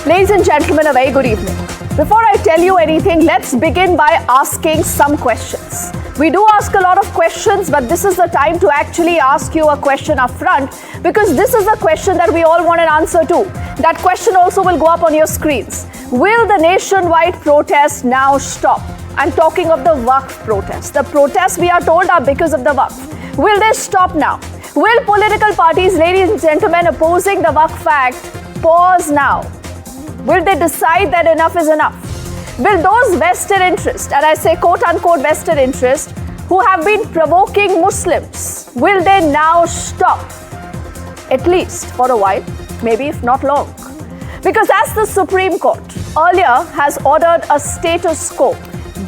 Ladies and gentlemen, a very good evening. Before I tell you anything, let's begin by asking some questions. We do ask a lot of questions, but this is the time to actually ask you a question up front, because this is a question that we all want an answer to. That question also will go up on your screens. Will the nationwide protest now stop? I'm talking of the Waqf protests. The protests, we are told, are because of the Waqf. Will they stop now? Will political parties, ladies and gentlemen, opposing the Waqf Act, pause now? Will they decide that enough is enough? Will those vested interests, and I say quote-unquote vested interests, who have been provoking Muslims, will they now stop? At least for a while, maybe if not long. Because as the Supreme Court earlier has ordered a status quo,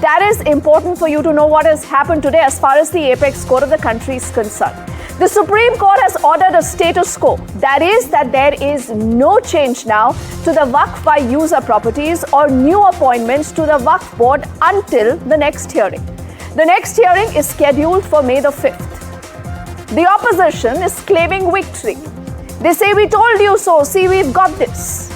that is important for you to know what has happened today as far as the apex court of the country is concerned. The Supreme Court has ordered a status quo. That is that there is no change now to the Waqf by user properties or new appointments to the Waqf board until the next hearing. The next hearing is scheduled for May the 5th. The opposition is claiming victory. They say, we told you so, see, we've got this.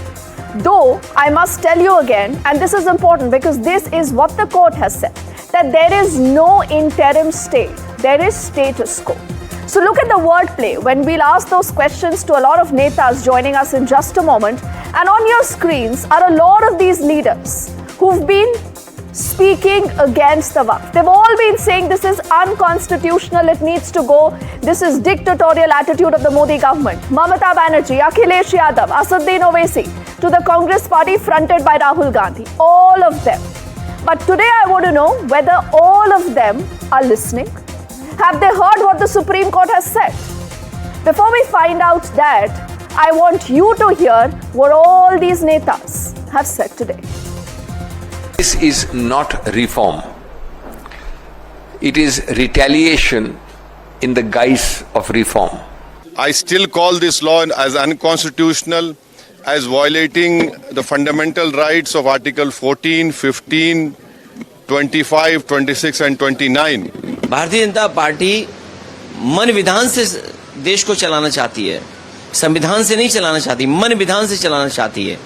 Though, I must tell you again, and this is important because this is what the court has said, that there is no interim stay. There is status quo. So look at the wordplay when we'll ask those questions to a lot of netas joining us in just a moment. And on your screens are a lot of these leaders who've been speaking against the Waqf. They've all been saying this is unconstitutional, it needs to go. This is dictatorial attitude of the Modi government. Mamata Banerjee, Akhilesh Yadav, Asaduddin Owaisi, to the Congress party fronted by Rahul Gandhi. All of them. But today I want to know whether all of them are listening. Have they heard what the Supreme Court has said? Before we find out that, I want you to hear what all these netas have said today. This is not reform. It is retaliation in the guise of reform. I still call this law as unconstitutional, as violating the fundamental rights of Article 14, 15, 25, 26 and 29. Bharatiya Janata party मन विधान से देश को चलाना चाहती है, संविधान से नहीं चलाना चाहती, मन विधान से चलाना चाहती है।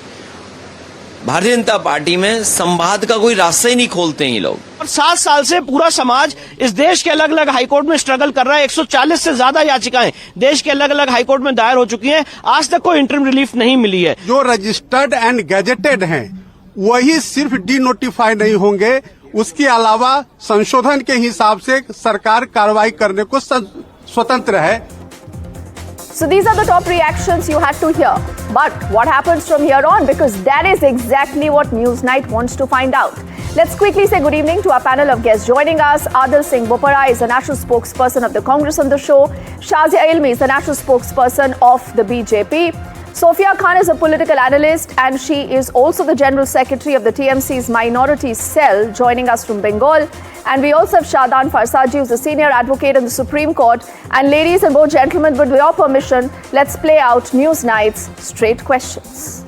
भारतीय जनता पार्टी में संवाद का कोई रास्ता ही नहीं खोलते हैं ये लोग। और 7 साल से पूरा समाज इस देश के अलग अलग हाईकोर्ट में स्ट्रगल कर रहा है। 140 से ज्यादा याचिकाएं देश के अलग अलग हाईकोर्ट में दायर हो चुकी हैं। आज तक कोई इंटरिम रिलीफ नहीं मिली है। जो रजिस्टर्ड एंड गैजेटेड हैं वही सिर्फ डी नोटिफाई नहीं होंगे, उसके अलावा संशोधन के हिसाब से सरकार कार्रवाई करने को स्वतंत्र है। So these are the top reactions you had to hear. But what happens from here on? Because that is exactly what Newsnight wants to find out. Let's quickly say good evening to our panel of guests joining us. Adil Singh Bopara is the national spokesperson of the Congress on the show. Shazia Ilmi is the national spokesperson of the BJP. Sophia Khan is a political analyst and she is also the General Secretary of the TMC's Minority Cell, joining us from Bengal. And we also have Shahdan Farsaji, who's a senior advocate in the Supreme Court. And ladies and both gentlemen, with your permission, let's play out Newsnight's Straight Questions.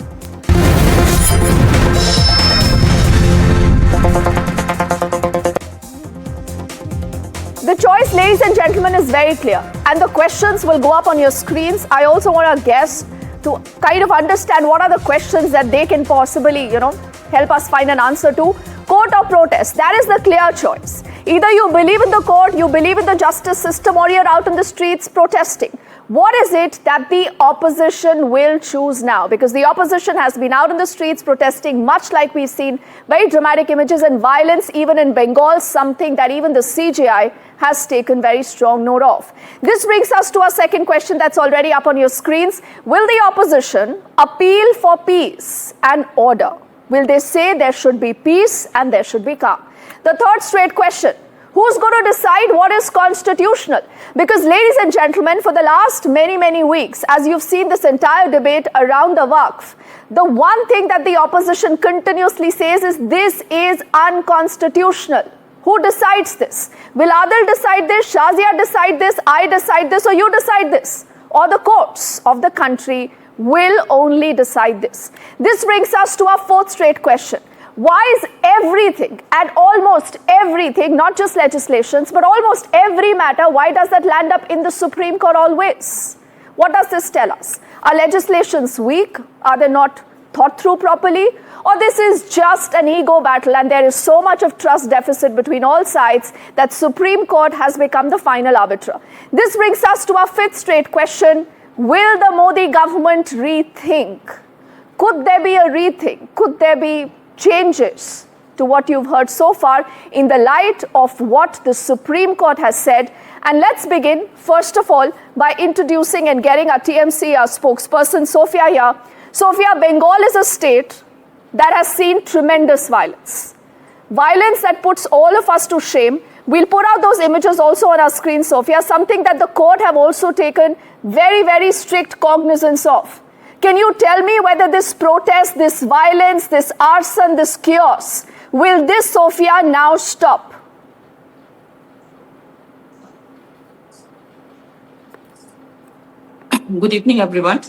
The choice, ladies and gentlemen, is very clear. And the questions will go up on your screens. I also want our guests to kind of understand what are the questions that they can possibly, help us find an answer to. Court or protest? That is the clear choice. Either you believe in the court, you believe in the justice system, or you're out in the streets protesting. What is it that the opposition will choose now? Because the opposition has been out in the streets protesting, much like we've seen very dramatic images and violence even in Bengal, something that even the CJI has taken very strong note of. This brings us to our second question that's already up on your screens. Will the opposition appeal for peace and order? Will they say there should be peace and there should be calm? The third straight question. Who's going to decide what is constitutional? Because, ladies and gentlemen, for the last many weeks, as you've seen this entire debate around the Waqf, the one thing that the opposition continuously says is this is unconstitutional. Who decides this? Will Adil decide this? Shazia decide this? I decide this? Or you decide this? Or the courts of the country will only decide this? This brings us to our fourth straight question. Why is everything and almost everything, not just legislations, but almost every matter, why does that land up in the Supreme Court always? What does this tell us? Are legislations weak? Are they not thought through properly, or this is just an ego battle and there is so much of trust deficit between all sides that Supreme Court has become the final arbiter? This brings us to our fifth straight question. Will the Modi government rethink? Could there be a rethink? Could there be changes to what you've heard so far in the light of what the Supreme Court has said? And let's begin, first of all, by introducing and getting our TMC spokesperson, Sophia, here. Sophia, Bengal is a state that has seen tremendous violence. Violence that puts all of us to shame. We'll put out those images also on our screen, Sophia, something that the court have also taken very, very strict cognizance of. Can you tell me whether this protest, this violence, this arson, this chaos, will this, Sophia, now stop? Good evening, everyone.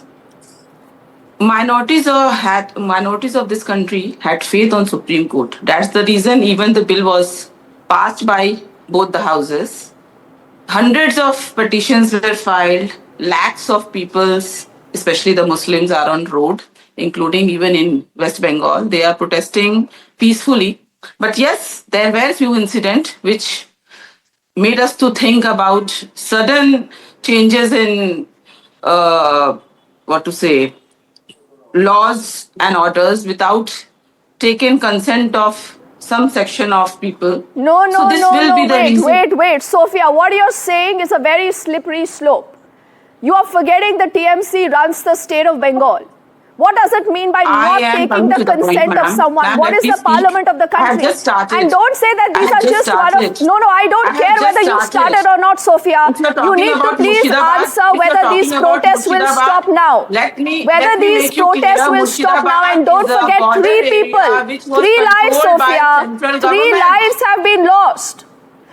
Minorities of this country had faith on Supreme Court. That's the reason even the bill was passed by both the houses. Hundreds of petitions were filed. Lakhs of people, especially the Muslims, are on road, including even in West Bengal. They are protesting peacefully. But yes, there were few incidents which made us to think about sudden changes in laws and orders without taking consent of some section of people. Wait, Sophia, what you're saying is a very slippery slope. You are forgetting the TMC runs the state of Bengal. What does it mean by not taking the consent of someone? What is the parliament of the country? And don't say that these are just one of... No, I don't care whether you started or not, Sophia. You need to please answer whether these protests will stop now. Whether these protests will stop now. And don't forget 3 people. 3 lives, Sophia. 3 lives have been lost.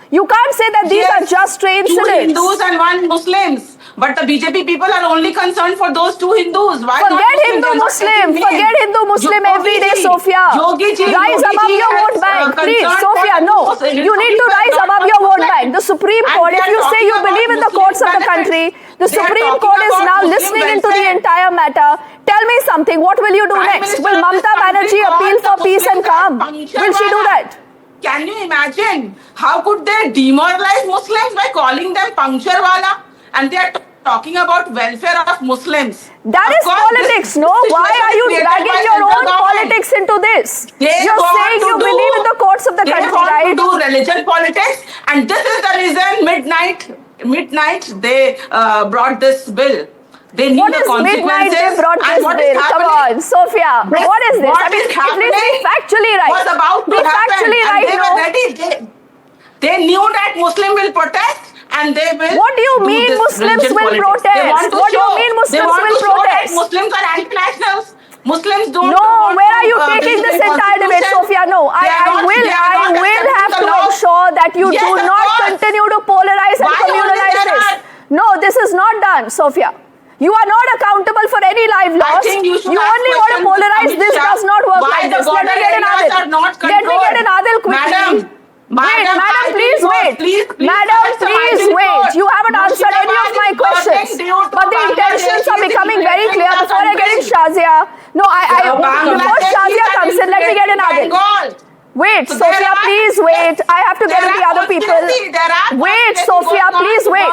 You can't say that these are just stray incidents. 2 Hindus and 1 Muslims. But the BJP people are only concerned for those 2 Hindus. Forget Hindu-Muslim every day, Sophia. Rise above your vote bank. Please, Sophia, no. You need to rise above your vote bank. The Supreme Court, if you say you believe in the courts of the country, the Supreme Court is now listening into the entire matter. Tell me something. What will you do next? Will Mamata Banerjee appeal for peace and calm? Will she do that? Can you imagine? How could they demoralize Muslims by calling them puncture wala? And they are talking about welfare of Muslims. That is politics, no? Why are you dragging your own politics into this? You're saying you believe in the courts of the country, right? They want to do religion politics, and this is the reason midnight they brought this bill. They knew the consequences. Midnight they brought this bill? Come on, Sophia. What is this? What is happening? Be factually right. Was about to happen. They were ready. They knew that Muslim will protest. And they will. What do you mean Muslims will protest? What do you mean Muslims will protest? Muslims are anti-nationals. Muslims don't. No, where are you taking this entire debate, Sophia? No, I will have to ensure that you do not continue to polarize and communalize this. No, this is not done, Sophia. You are not accountable for any life loss. You only want to polarize. This does not work like this. Let me get an Adil quickly. Madam, please wait. You haven't answered any of my questions. But the intentions are becoming very clear. Before I get in Shazia, before Shazia comes in, let me get in Adil. Wait, Sophia, please wait. I have to get to the other people. Wait, Sophia, please wait.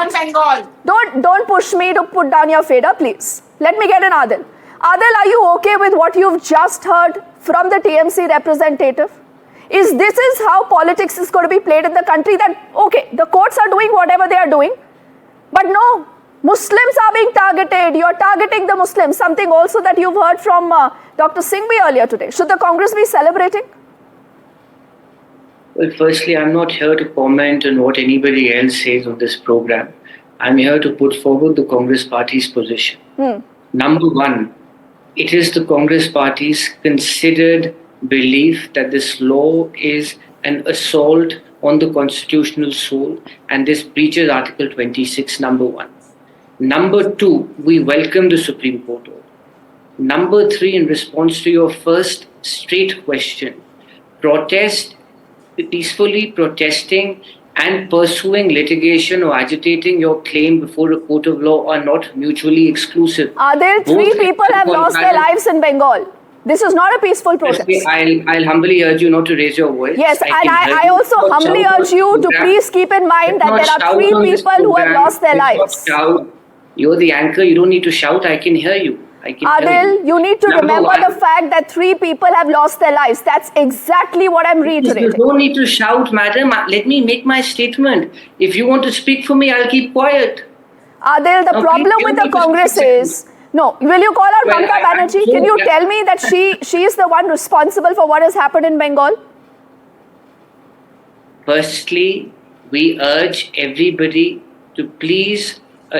Don't push me to put down your fader, please. Let me get in Adil. Adil, are you okay with what you've just heard from the TMC representative? This is how politics is going to be played in the country, that, okay, the courts are doing whatever they are doing, but no, Muslims are being targeted. You're targeting the Muslims, something also that you've heard from Dr. Singhvi earlier today. Should the Congress be celebrating? Well, firstly, I'm not here to comment on what anybody else says on this program. I'm here to put forward the Congress Party's position. Number 1, it is the Congress Party's considered belief that this law is an assault on the constitutional soul and this breaches Article 26, number 1. Number 2, we welcome the Supreme Court order. Number 3, in response to your first straight question, peacefully protesting and pursuing litigation or agitating your claim before a court of law are not mutually exclusive. Adil, 3 people have lost their lives in Bengal. This is not a peaceful protest. I'll humbly urge you not to raise your voice. Yes, and can hear I also Let's not humbly shout urge on you this to program. please keep in mind that Let's there not are 3 shout on this people who have program. lost their Let's not lives. shout. You're the anchor. You don't need to shout. I can hear you. I can hear Adil, you need to Number remember one, the fact that 3 people have lost their lives. That's exactly what I'm You reiterating. don't need to shout, madam. Let me make my statement. If you want to speak for me, I'll keep quiet. Adil, the No, problem please with give the me the Congress specifics. is, no, will you call out Well, Mamata I'm Banerjee? so Can you glad- tell me that she is the one responsible for what has happened in Bengal? Firstly, we urge everybody to please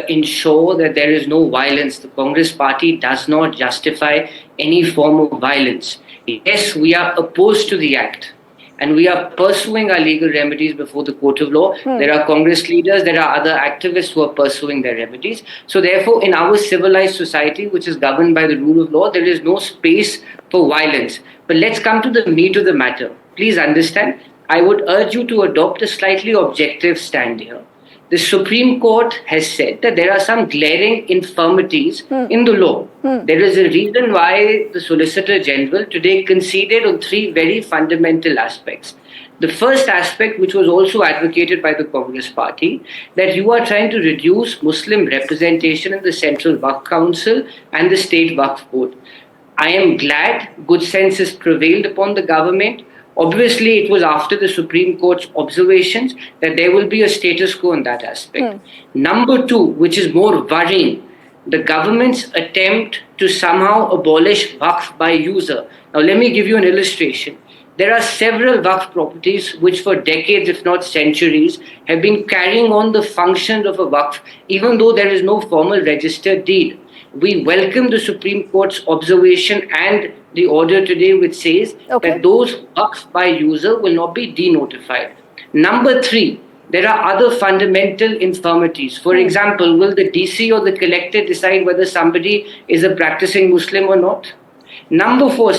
ensure that there is no violence. The Congress party does not justify any form of violence. Yes, we are opposed to the act and we are pursuing our legal remedies before the court of law. There are Congress leaders, there are other activists who are pursuing their remedies. So therefore, in our civilized society, which is governed by the rule of law, there is no space for violence. But let's come to the meat of the matter. Please understand, I would urge you to adopt a slightly objective stand here. The Supreme Court has said that there are some glaring infirmities in the law. There is a reason why the Solicitor General today conceded on 3 very fundamental aspects. The first aspect, which was also advocated by the Congress party, that you are trying to reduce Muslim representation in the Central Waqf Council and the State Waqf Board. I am glad good sense has prevailed upon the government. Obviously, it was after the Supreme Court's observations that there will be a status quo in that aspect. Number 2, which is more worrying, the government's attempt to somehow abolish Waqf by user. Now, let me give you an illustration. There are several Waqf properties which for decades, if not centuries, have been carrying on the functions of a Waqf, even though there is no formal registered deed. We welcome the Supreme Court's observation and the order today which says that those Waqf by user will not be denotified. Number 3, there are other fundamental infirmities. For example, will the DC or the collector decide whether somebody is a practicing Muslim or not? Number 4,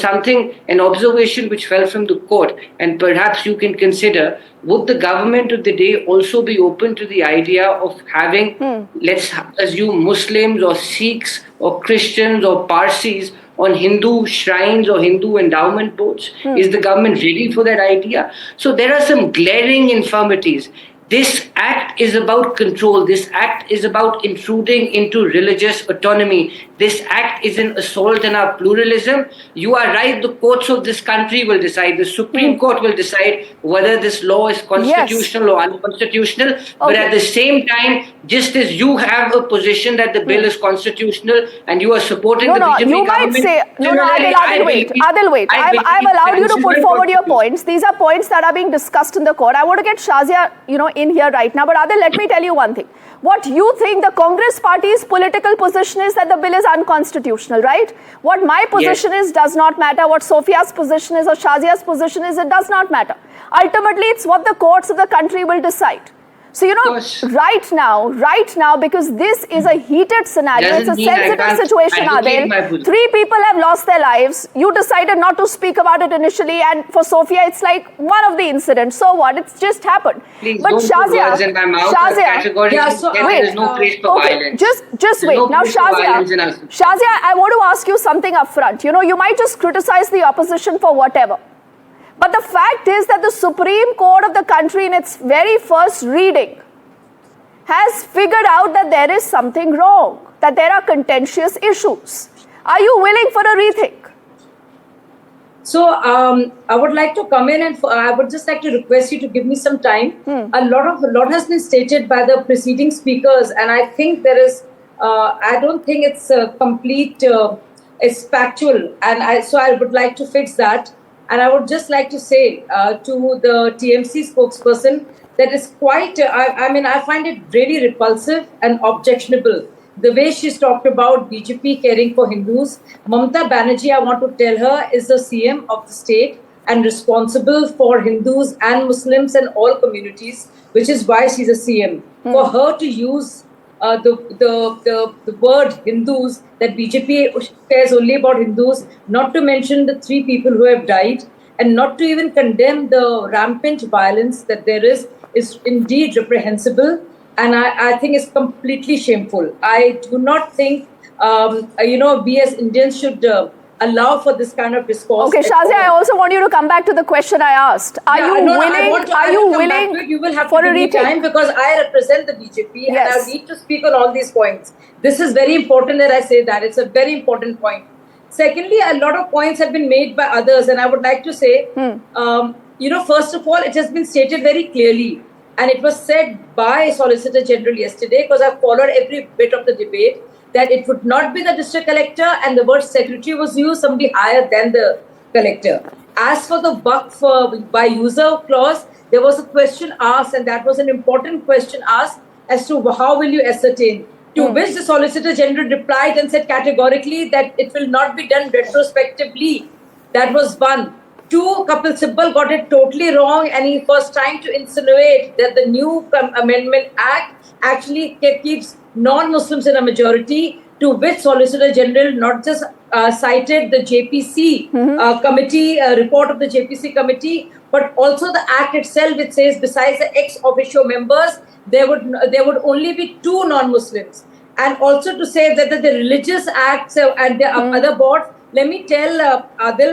an observation which fell from the court, and perhaps you can consider, would the government of the day also be open to the idea of having, let's assume, Muslims or Sikhs or Christians or Parsis on Hindu shrines or Hindu endowment boards? Is the government ready for that idea? So there are some glaring infirmities. This act is about control. This act is about intruding into religious autonomy. This act is an assault on our pluralism. You are right, the courts of this country will decide. The Supreme Court will decide whether this law is constitutional or unconstitutional. But at the same time, just as you have a position that the bill is constitutional and you are supporting the BJP you might government. say, Adil, wait. I've allowed you to put forward your points. These are points that are being discussed in the court. I want to get Shazia, in here right now. But Adil, let me tell you one thing. What you think the Congress party's political position is that the bill is unconstitutional, right? What my position is does not matter. What Sophia's position is or Shazia's position is, it does not matter. Ultimately, it's what the courts of the country will decide. So, right now, because this is a heated scenario, it's a sensitive situation, Adil. 3 people have lost their lives. You decided not to speak about it initially, and for Sophia, it's like one of the incidents. So what? It's just happened. Please but don't Shazia, put words in my mouth. There is no place for violence. Just wait. Now, Shazia, I want to ask you something up front. You might just criticize the opposition for whatever. But the fact is that the Supreme Court of the country in its very first reading has figured out that there is something wrong, that there are contentious issues. Are you willing for a rethink? So I would like to come in and I would just like to request you to give me some time. A lot has been stated by the preceding speakers, and I think there is, I don't think it's complete, it's factual. And so I would like to fix that. And I would just like to say to the TMC spokesperson that is quite, I find it really repulsive and objectionable. The way she's talked about BJP caring for Hindus. Mamata Banerjee, I want to tell her, is the CM of the state and responsible for Hindus and Muslims and all communities, which is why she's a CM. For her to use the word Hindus, that BJP cares only about Hindus, not to mention the 3 people who have died, and not to even condemn the rampant violence that there is indeed reprehensible, and I think it's completely shameful. I do not think, we as Indians should allow for this kind of discourse. Okay, at Shazia, I all. also want you to come back to the question I asked. Are Yeah, you no, I willing? want to- Are I you will come back willing to it. You will have for to a give me retake? time because I represent the BJP and Yes. I need to speak on all these points. This is very important that I say that. It's a very important point. Secondly, a lot of points have been made by others, and I would like to say, first of all, it has been stated very clearly, and it was said by Solicitor General yesterday, because I've followed every bit of the debate, that it would not be the district collector, and the word secretary was used, somebody higher than the collector. As for the Waqf by user clause, there was a question asked, and that was an important question asked as to how will you ascertain. To which the Solicitor General replied and said categorically that it will not be done retrospectively. That was one. Two, Kapil Sibal got it totally wrong, and he was trying to insinuate that the new Amendment Act actually keeps non-Muslims in a majority, to which Solicitor General not just cited the JPC committee, report of the JPC committee, but also the Act itself, which says besides the ex-officio members, there would only be two non-Muslims. And also to say that the religious acts and the other boards, let me tell Adil,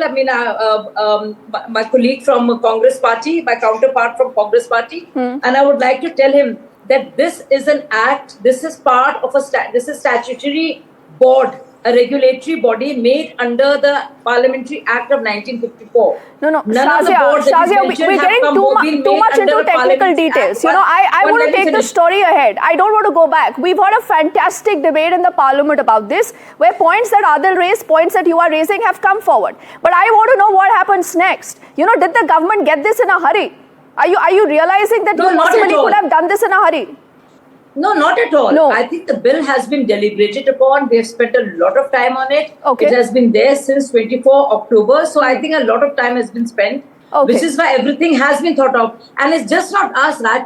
my colleague from Congress Party, my counterpart from Congress Party, and I would like to tell him that this is an act, this is part of this is statutory board, a regulatory body made under the Parliamentary Act of 1954. No, None of the boards that you Shazia, mentioned we're have getting been too made much under into a technical Parliamentary details. Act. You know, I But want let to me take the finish. story ahead. I don't want to go back. We've had a fantastic debate in the Parliament about this, where points that Adil raised, points that you are raising have come forward. But I want to know what happens next. You know, did the government get this in a hurry? Are you realizing that No, you not at possibly all. could have done this in a hurry? No, not at all. No. I think the bill has been deliberated upon. We have spent a lot of time on it. Okay. It has been there since 24 October. So I think a lot of time has been spent, Okay. which is why everything has been thought of. And it's just not us, right?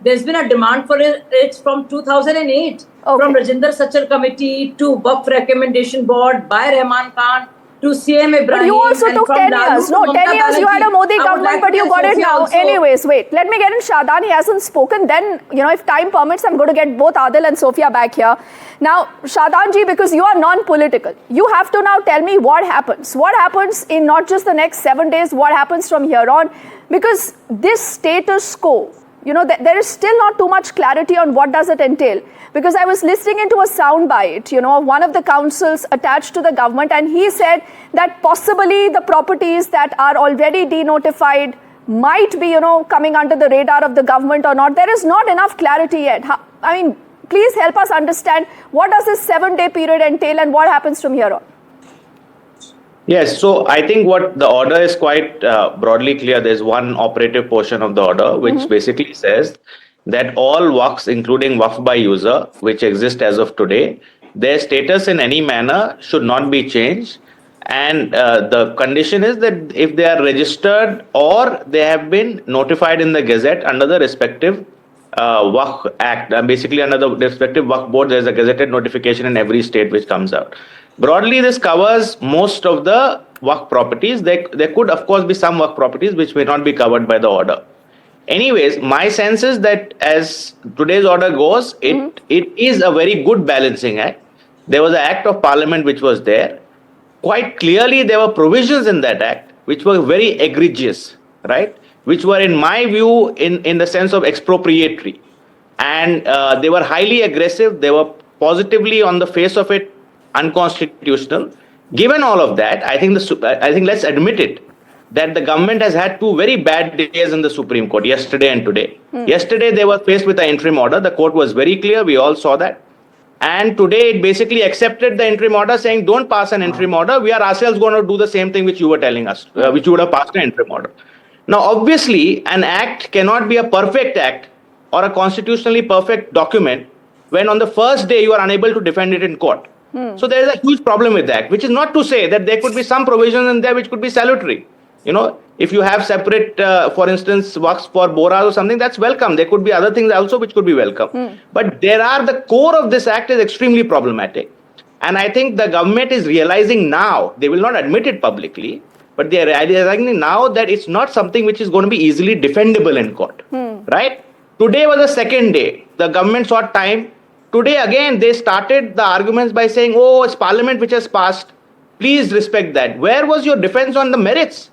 There's been a demand for it from 2008, Okay. from Rajinder Sachar Committee to Waqf Recommendation Board by Rahman Khan to CM Ibrahim. But you also and took from 10 Lalu years. to No, Mamata 10 years you had a Banerjee. Modi I would government, like but to you tell got it Sophia now. also- Anyways, wait. Let me get in Shadan. He hasn't spoken. Then, if time permits, I'm going to get both Adil and Sophia back here. Now, Shadanji, because you are non-political, you have to now tell me what happens. What happens in not just the next 7 days, what happens from here on? Because this status quo, there is still not too much clarity on what does it entail. Because I was listening into a soundbite, of one of the councils attached to the government, and he said that possibly the properties that are already denotified might be, coming under the radar of the government or not. There is not enough clarity yet. Please help us understand what does this 7-day period entail and what happens from here on? Yes, so I think what the order is quite broadly clear. There's one operative portion of the order which basically says that all waqfs, including waqf by user, which exist as of today, their status in any manner should not be changed. And the condition is that if they are registered or they have been notified in the Gazette under the respective Waqf Act, basically under the respective Waqf board, there's a gazetted notification in every state which comes out. Broadly, this covers most of the Waqf properties. There could, of course, be some Waqf properties which may not be covered by the order. Anyways, my sense is that as today's order goes, it is a very good balancing act. There was an act of parliament which was there. Quite clearly, there were provisions in that act which were very egregious, right? Which were, in my view, in the sense of expropriatory. And they were highly aggressive. They were positively, on the face of it, unconstitutional. Given all of that, I think let's admit it, that the government has had two very bad days in the Supreme Court, yesterday and today. Yesterday, they were faced with an interim order. The court was very clear. We all saw that. And today, it basically accepted the interim order, saying, don't pass an interim order. We are ourselves going to do the same thing which you were telling us, which you would have passed an interim order. Now, obviously, an act cannot be a perfect act or a constitutionally perfect document when on the first day you are unable to defend it in court. So there is a huge problem with that, which is not to say that there could be some provisions in there which could be salutary. If you have separate, for instance, waqfs for boras or something, that's welcome. There could be other things also which could be welcome. But the core of this act is extremely problematic. And I think the government is realizing now, they will not admit it publicly, but they are realizing now that it's not something which is going to be easily defendable in court. Right? Today was the second day. The government sought time. Today again, they started the arguments by saying, it's parliament which has passed. Please respect that. Where was your defense on the merits?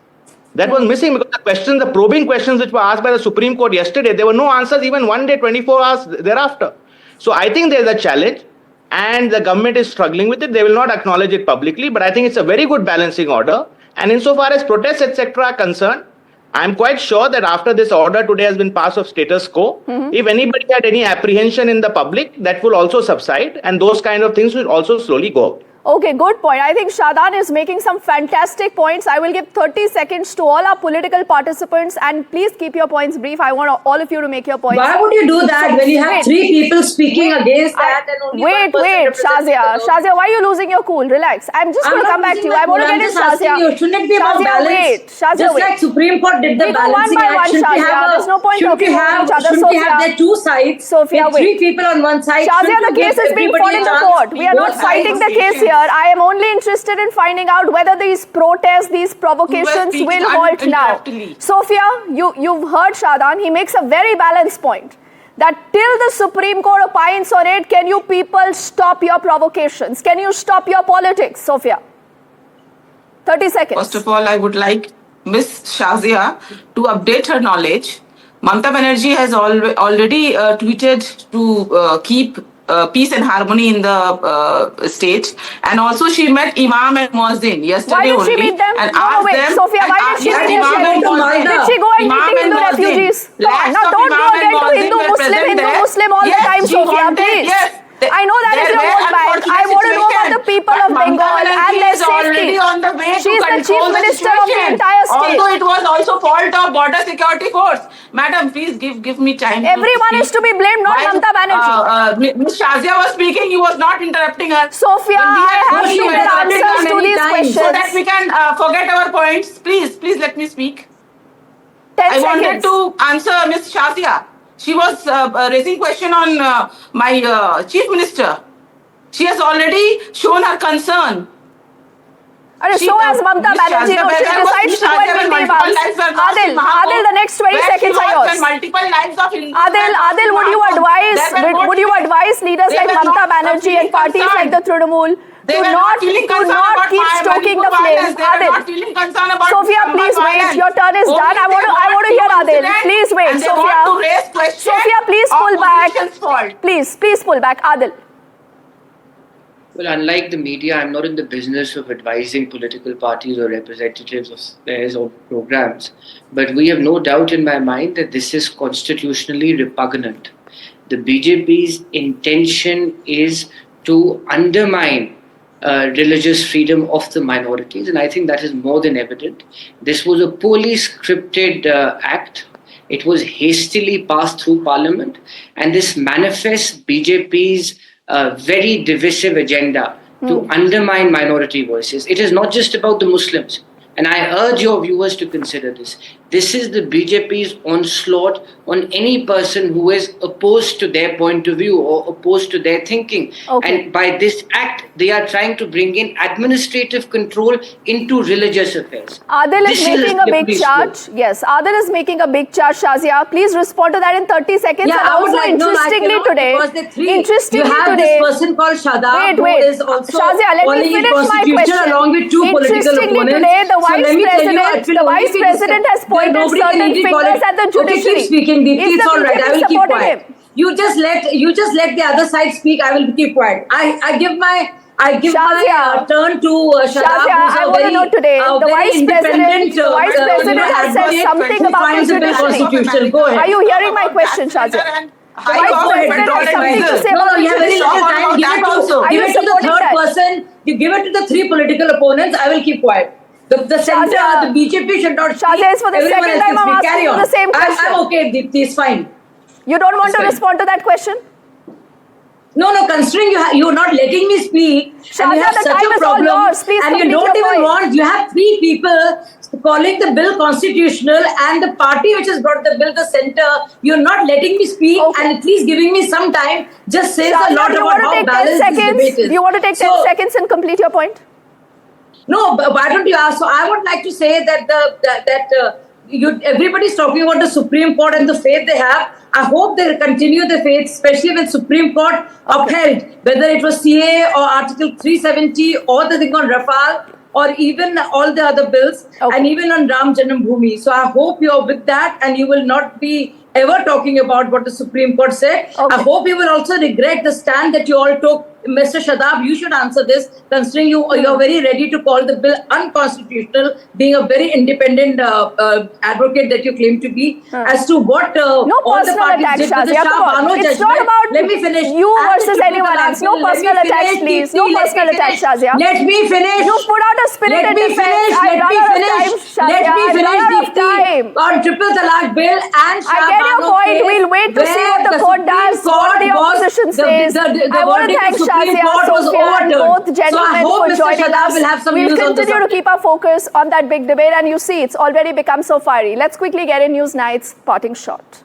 That was missing, because the questions, the probing questions which were asked by the Supreme Court yesterday, there were no answers even one day, 24 hours thereafter. So I think there's a challenge, and the government is struggling with it. They will not acknowledge it publicly, but I think it's a very good balancing order. And insofar as protests, etc. are concerned, I'm quite sure that after this order today has been passed of status quo, if anybody had any apprehension in the public, that will also subside, and those kind of things will also slowly go out. Okay, good point. I think Shadan is making some fantastic points. I will give 30 seconds to all our political participants, and please keep your points brief. I want all of you to make your points. Why would you do that when you have three people speaking against that and only one person representing Shazia. the Shazia, why are you losing your cool? Relax. I'm just going to come back to you. I want to get in Shazia. Shouldn't it be about Shazia, balance? wait. Shazia, Just wait. like Supreme Court did the We go one balancing by act, one, shouldn't we Shazia. have There's no point talking over each other. shouldn't we have Sophia. their two sides? Sophia, with wait. three people on one side. Shazia, Shouldn't the we case give is being everybody fought in a the chance? court. We are not Both fighting sides. the case here. I am only interested in finding out whether these protests, these provocations speaking will halt now. uninterruptedly. Sophia, you've heard Shadan. He makes a very balanced point that till the Supreme Court opines on it, can you people stop your provocations? Can you stop your politics, Sophia? 30 seconds. First of all, I would like Miss Shazia to update her knowledge. Mamata Banerjee has already tweeted to keep peace and harmony in the state, and also she met Imam and Muazzin yesterday. Why did only, she meet them? And No, asked wait, them, Sophia, why did she meet Imam them? and Muazzin. Did she go and meet Hindu refugees? Come on, now don't go again to Hindu, Muslim all the time, Sophia, please. I know that is your vote bank. I want to know about the people of Bengal and their safety. She is the chief minister of the entire state. Although it was also fault of border security force. Madam, please give me time. Everyone is to be blamed, not Mamata Banerjee. Ms. Shazia was speaking, you was not interrupting her. Sophia, I have needed answers to these questions. So that we can forget our points. Please let me speak. 10 I wanted seconds. to answer Ms. Shazia. She was raising question on my chief minister. She has already shown her concern. So has Mamata Banerjee. No, she decides to go and meet Imams. Adil, the next 20 seconds are yours. Adil, would you advise leaders like Mamata Banerjee and parties like the Trinamool to not keep stoking the flames? Adil, Sophia, please wait. Your turn is done. I want to hear Adil. Please wait, Sophia. Sophia, please pull back. Please pull back. Adil. Well, unlike the media, I'm not in the business of advising political parties or representatives of theirs or programs. But we have no doubt in my mind that this is constitutionally repugnant. The BJP's intention is to undermine religious freedom of the minorities, and I think that is more than evident. This was a poorly scripted act. It was hastily passed through Parliament, and this manifests BJP's very divisive agenda to undermine minority voices. It is not just about the Muslims. And I urge your viewers to consider this. This is the BJP's onslaught on any person who is opposed to their point of view or opposed to their thinking. Okay. And by this act, they are trying to bring in administrative control into religious affairs. Adil is This making a big deeply charge. slow. Yes, Adil is making a big charge. Shazia, please respond to that in 30 seconds. Yeah, and I would also, like, interestingly today, because the three, interestingly you have today, this person called Shadab wait. who is also Shazia, let me calling it finish my constitutional question. along with two political Interestingly opponents. today, the So let me tell you, it will the only vice be president has pointed nobody can certain really call fingers it- at the Okay, judiciary. keep speaking, Deepti. Is It's the all right. I BJP will keep supported quiet. him? You just let the other side speak. I will keep quiet. I give my Shazia. turn to Shadab, Shazia, who's I a want to very, know today, the very vice president independent, has said advocate something who about the finds the bill judiciary. constitutional. Go ahead. Are you hearing my question, Shazia? The vice president has something to say No, about the you have very judiciary. little time. Give Are you it to the supporting third that? person. You give it to the three political opponents. I will keep quiet. The center, Shazia. the BJP should not speak. Shazia, it's for the Everyone second else time can I'm speak. asking Carry you on. the same question. I'm okay, Deepti. It's fine. You don't want to Sorry. respond to that question? No, considering you're not letting me speak, and Shazia, you have the such time a is all problem, yours. Please and you complete don't your even point. you have three people calling the bill constitutional, and the party which has brought the bill, the center, you're not letting me speak, Okay. and at least giving me some time just says Shazia, a lot do you about want to how take 10 balanced this debate seconds? is. Do you want to take 10 So- seconds and complete your point? No, but why don't you ask? So I would like to say that everybody's talking about the Supreme Court and the faith they have. I hope they continue the faith, especially when Supreme Court upheld, whether it was CA or Article 370 or the thing on Rafale or even all the other bills and even on Ram Janambhoomi. So I hope you're with that and you will not be ever talking about what the Supreme Court said. I hope you will also regret the stand that you all took. Mr. Shadab, you should answer this, considering you're very ready to call the bill unconstitutional, being a very independent advocate that you claim to be, as to what all the parties did with the Shah Bano judgment. It's not about Let me finish. you versus anyone else. No personal attacks, please. No personal attacks, Shazia. Let me finish. You put out a spirited defense. Let me finish the on triple talaq bill and Shah I get your Bano point. case, We'll wait to see what the court does, what the opposition says. I want to thank Shazia, Sophia, and both gentlemen for joining us. We'll continue to keep our focus on that big debate, and you see it's already become so fiery. Let's quickly get in Newsnight's parting shot.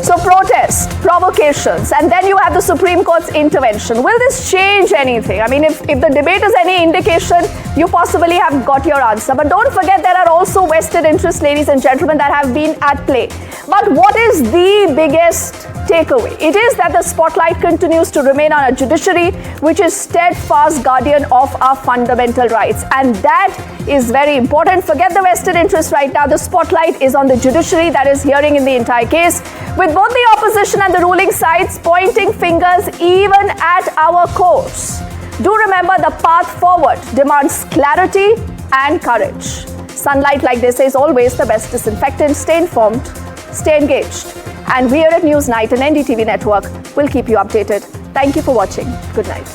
So protests, provocations, and then you have the Supreme Court's intervention. Will this change anything? I mean, if the debate is any indication, you possibly have got your answer. But don't forget there are also vested interests, ladies and gentlemen, that have been at play. But what is the biggest takeaway? It is that the spotlight continues to remain on a judiciary which is steadfast guardian of our fundamental rights. And that is very important. Forget the vested interests right now. The spotlight is on the judiciary that is hearing in the entire case, with both the opposition and the ruling sides pointing fingers even at our courts. Do remember, the path forward demands clarity and courage. Sunlight like this is always the best disinfectant. Stay informed, stay engaged. And we here at Newsnight and NDTV Network will keep you updated. Thank you for watching. Good night.